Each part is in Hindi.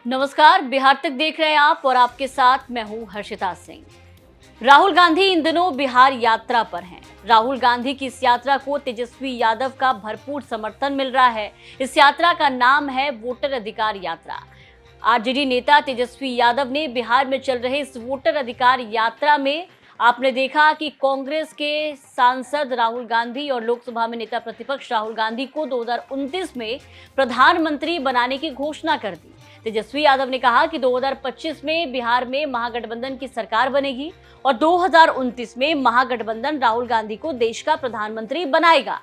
नमस्कार, बिहार तक देख रहे हैं आप और आपके साथ मैं हूं हर्षिता सिंह। राहुल गांधी इन दिनों बिहार यात्रा पर हैं। राहुल गांधी की इस यात्रा को तेजस्वी यादव का भरपूर समर्थन मिल रहा है। इस यात्रा का नाम है वोटर अधिकार यात्रा। आरजेडी नेता तेजस्वी यादव ने बिहार में चल रहे इस वोटर अधिकार यात्रा में आपने देखा कि कांग्रेस के सांसद राहुल गांधी और लोकसभा में नेता प्रतिपक्ष राहुल गांधी को 2029 में प्रधानमंत्री बनाने की घोषणा कर दी। तेजस्वी यादव ने कहा कि 2025 में बिहार में महागठबंधन की सरकार बनेगी और 2029 में महागठबंधन राहुल गांधी को देश का प्रधानमंत्री बनाएगा।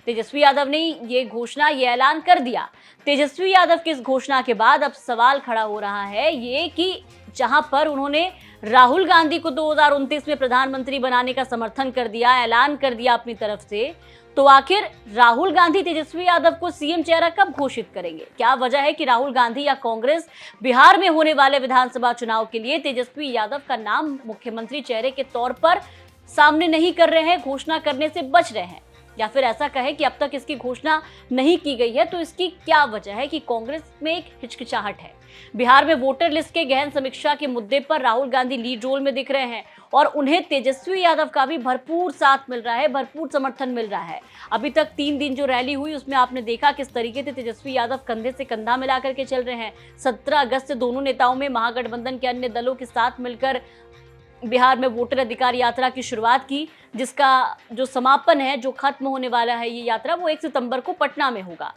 तेजस्वी यादव ने ये ऐलान कर दिया। तेजस्वी यादव की इस घोषणा के बाद अब सवाल खड़ा हो रहा है ये कि जहां पर उन्होंने राहुल गांधी को 2029 में प्रधानमंत्री बनाने का समर्थन कर दिया, ऐलान कर दिया अपनी तरफ से, तो आखिर राहुल गांधी तेजस्वी यादव को सीएम चेहरा कब घोषित करेंगे? क्या वजह है कि राहुल गांधी या कांग्रेस बिहार में होने वाले विधानसभा चुनाव के लिए तेजस्वी यादव का नाम मुख्यमंत्री चेहरे के तौर पर सामने नहीं कर रहे हैं, घोषणा करने से बच रहे हैं? या फिर ऐसा कहे कि अब तक इसकी घोषणा नहीं की गई है, तो इसकी क्या वजह है कि कांग्रेस में एक हिचकिचाहट है? बिहार में वोटर लिस्ट के गहन समीक्षा के मुद्दे पर राहुल गांधी लीड रोल में दिख रहे हैं और उन्हें तेजस्वी यादव का भी भरपूर साथ मिल रहा है, भरपूर समर्थन मिल रहा है। अभी तक 3 दिन जो रैली हुई उसमें आपने देखा किस तरीके से तेजस्वी यादव कंधे से कंधा मिलाकर के चल रहे हैं। 17 अगस्त से दोनों नेताओं में महागठबंधन के अन्य दलों के साथ मिलकर बिहार में वोटर अधिकार यात्रा की शुरुआत की, जिसका जो समापन है, जो खत्म होने वाला है ये यात्रा, वो 1 सितंबर को पटना में होगा।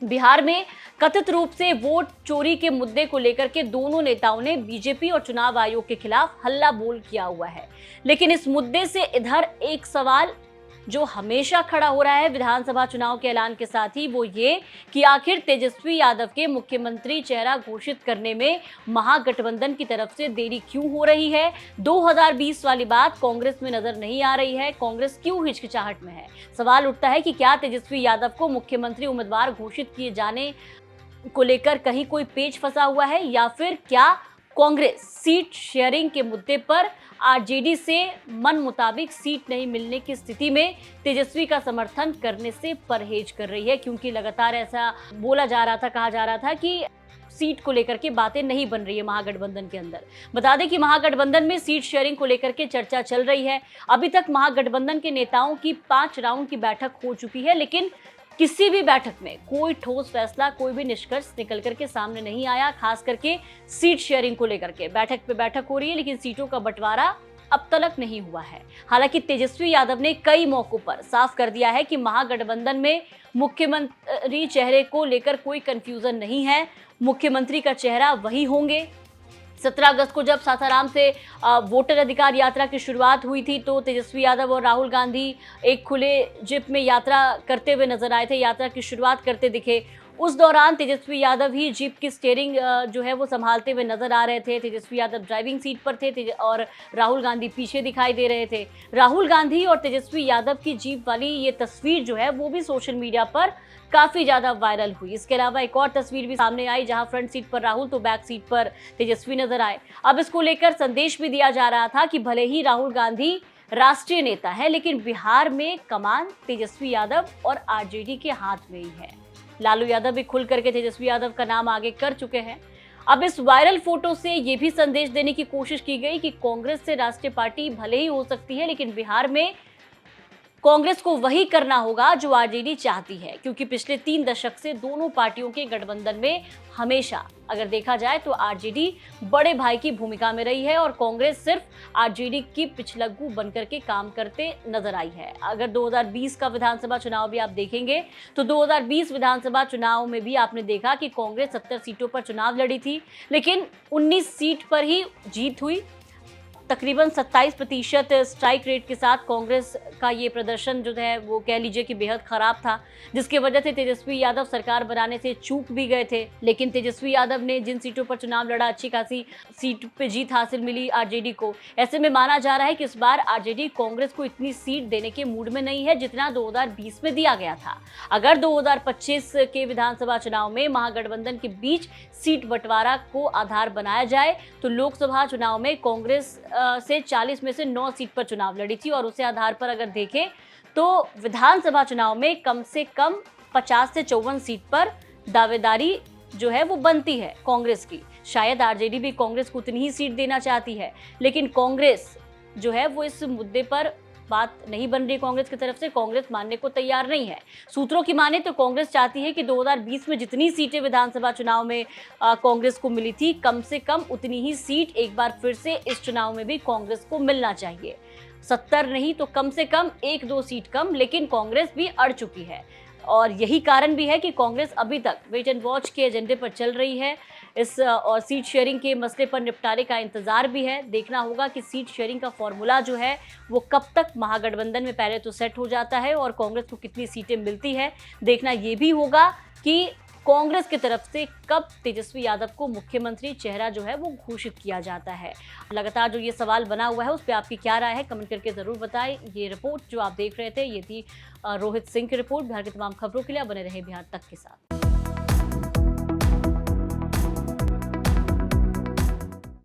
बिहार में कथित रूप से वोट चोरी के मुद्दे को लेकर के दोनों नेताओं ने बीजेपी और चुनाव आयोग के खिलाफ हल्ला बोल किया हुआ है। लेकिन इस मुद्दे से इधर एक सवाल जो हमेशा खड़ा हो रहा है विधानसभा चुनाव के ऐलान के साथ ही, वो ये कि आखिर तेजस्वी यादव के मुख्यमंत्री चेहरा घोषित करने में महागठबंधन की तरफ से देरी क्यों हो रही है? 2020 वाली बात कांग्रेस में नजर नहीं आ रही है। कांग्रेस क्यों हिचकिचाहट में है? सवाल उठता है कि क्या तेजस्वी यादव को मुख्यमंत्री उम्मीदवार घोषित किए जाने को लेकर कहीं कोई पेच फंसा हुआ है, या फिर क्या कांग्रेस सीट शेयरिंग के मुद्दे पर आरजेडी से मन मुताबिक सीट नहीं मिलने की स्थिति में तेजस्वी का समर्थन करने से परहेज कर रही है? क्योंकि लगातार ऐसा बोला जा रहा था, कहा जा रहा था कि सीट को लेकर के बातें नहीं बन रही है महागठबंधन के अंदर। बता दें कि महागठबंधन में सीट शेयरिंग को लेकर के चर्चा चल रही है। अभी तक महागठबंधन के नेताओं की 5 राउंड की बैठक हो चुकी है, लेकिन किसी भी बैठक में कोई ठोस फैसला, कोई भी निष्कर्ष निकल करके सामने नहीं आया। खास करके सीट शेयरिंग को लेकर के बैठक पे बैठक हो रही है, लेकिन सीटों का बंटवारा अब तक नहीं हुआ है। हालांकि तेजस्वी यादव ने कई मौकों पर साफ कर दिया है कि महागठबंधन में मुख्यमंत्री चेहरे को लेकर कोई कंफ्यूजन नहीं है, मुख्यमंत्री का चेहरा वही होंगे। 17 अगस्त को जब सासाराम से वोटर अधिकार यात्रा की शुरुआत हुई थी, तो तेजस्वी यादव और राहुल गांधी एक खुले जिप में यात्रा करते हुए नजर आए थे, यात्रा की शुरुआत करते दिखे। उस दौरान तेजस्वी यादव ही जीप की स्टीयरिंग जो है वो संभालते हुए नजर आ रहे थे। तेजस्वी यादव ड्राइविंग सीट पर थे और राहुल गांधी पीछे दिखाई दे रहे थे। राहुल गांधी और तेजस्वी यादव की जीप वाली ये तस्वीर जो है वो भी सोशल मीडिया पर काफी ज्यादा वायरल हुई। इसके अलावा एक और तस्वीर भी सामने आई जहां फ्रंट सीट पर राहुल तो बैक सीट पर तेजस्वी नजर आए। अब इसको लेकर संदेश भी दिया जा रहा था कि भले ही राहुल गांधी राष्ट्रीय नेता है, लेकिन बिहार में कमान तेजस्वी यादव और आरजेडी के हाथ में ही है। लालू यादव भी खुल करके तेजस्वी यादव का नाम आगे कर चुके हैं। अब इस वायरल फोटो से ये भी संदेश देने की कोशिश की गई कि कांग्रेस से राष्ट्रीय पार्टी भले ही हो सकती है, लेकिन बिहार में कांग्रेस को वही करना होगा जो आरजेडी चाहती है, क्योंकि पिछले 3 दशक से दोनों पार्टियों के गठबंधन में हमेशा अगर देखा जाए तो आरजेडी बड़े भाई की भूमिका में रही है और कांग्रेस सिर्फ आरजेडी की पिछलग्गू बनकर के काम करते नजर आई है। अगर 2020 का विधानसभा चुनाव भी आप देखेंगे तो 2020 विधानसभा चुनाव में भी आपने देखा कि कांग्रेस 70 सीटों पर चुनाव लड़ी थी, लेकिन 19 सीट पर ही जीत हुई। तकरीबन 27% स्ट्राइक रेट के साथ कांग्रेस का ये प्रदर्शन जो है वो कह लीजिए कि बेहद खराब था, जिसकी वजह से तेजस्वी यादव सरकार बनाने से चूक भी गए थे। लेकिन तेजस्वी यादव ने जिन सीटों पर चुनाव लड़ा, अच्छी खासी सीट पे जीत हासिल मिली आरजेडी को। ऐसे में माना जा रहा है कि इस बार आरजेडी कांग्रेस को इतनी सीट देने के मूड में नहीं है जितना 2020 में दिया गया था। अगर 2025 के विधानसभा चुनाव में महागठबंधन के बीच सीट बंटवारा को आधार बनाया जाए तो लोकसभा चुनाव में कांग्रेस से 40 में से 9 सीट पर चुनाव लड़ी थी, और उसी आधार पर अगर देखें तो विधानसभा चुनाव में कम से कम 50 से 54 सीट पर दावेदारी जो है वो बनती है कांग्रेस की। शायद आरजेडी भी कांग्रेस को उतनी ही सीट देना चाहती है, लेकिन कांग्रेस जो है वो इस मुद्दे पर बात नहीं बन रही कांग्रेस की तरफ से। कांग्रेस मानने को तैयार नहीं है। सूत्रों की माने तो कांग्रेस चाहती है कि 2020 में जितनी सीटें विधानसभा चुनाव में कांग्रेस को मिली थी, कम से कम उतनी ही सीट एक बार फिर से इस चुनाव में भी कांग्रेस को मिलना चाहिए। 70 नहीं तो कम से कम 1-2 सीट कम, लेकिन कांग्रेस भी अड़ चुकी है और यही कारण भी है कि कांग्रेस अभी तक वेट एंड वॉच के एजेंडे पर चल रही है। इस और सीट शेयरिंग के मसले पर निपटारे का इंतजार भी है। देखना होगा कि सीट शेयरिंग का फॉर्मूला जो है वो कब तक महागठबंधन में पहले तो सेट हो जाता है और कांग्रेस को कितनी सीटें मिलती है। देखना ये भी होगा कि कांग्रेस की तरफ से कब तेजस्वी यादव को मुख्यमंत्री चेहरा जो है वो घोषित किया जाता है। लगातार जो ये सवाल बना हुआ है उस पर आपकी क्या राय है, कमेंट करके जरूर बताएं। ये रिपोर्ट जो आप देख रहे थे ये थी रोहित सिंह की रिपोर्ट। बिहार की तमाम खबरों के लिए बने रहे बिहार तक के साथ।